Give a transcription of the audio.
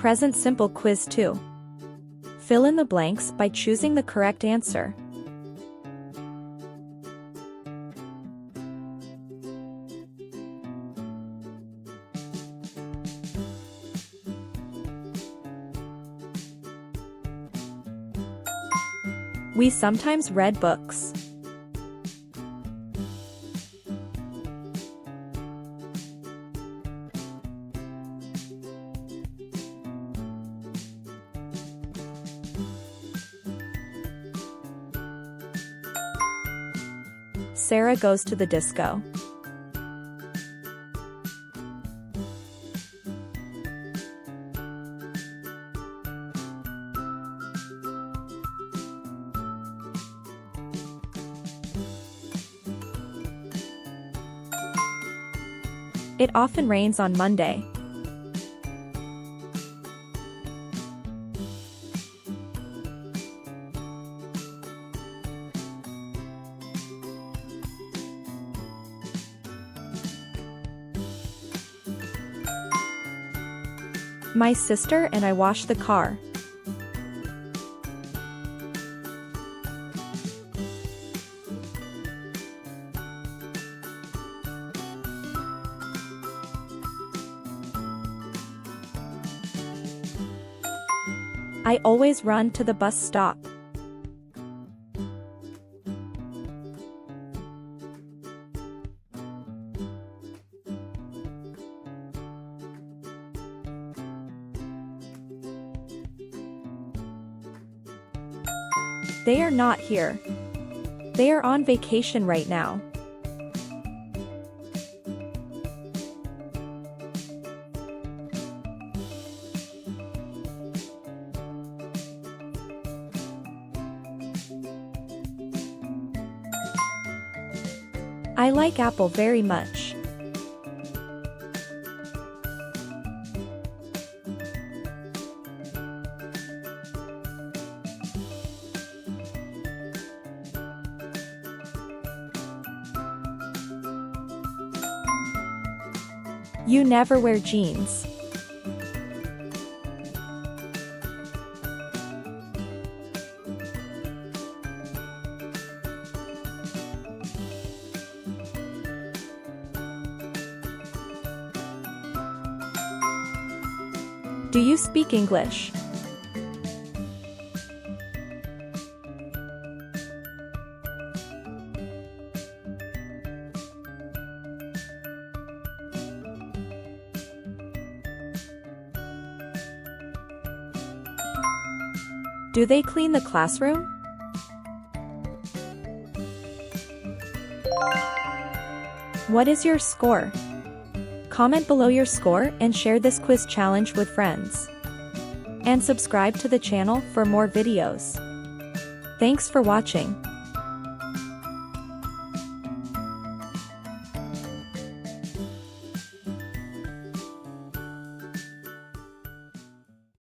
Present simple quiz 2. Fill in the blanks by choosing the correct answer. We sometimes read books. Sarah goes to the disco. It often rains on Monday. My sister and I wash the car. I always run to the bus stop. They are not here. They are on vacation right now. I like apple very much. You never wear jeans. Do you speak English? Do they clean the classroom? What is your score? Comment below your score and share this quiz challenge with friends. And subscribe to the channel for more videos. Thanks for watching.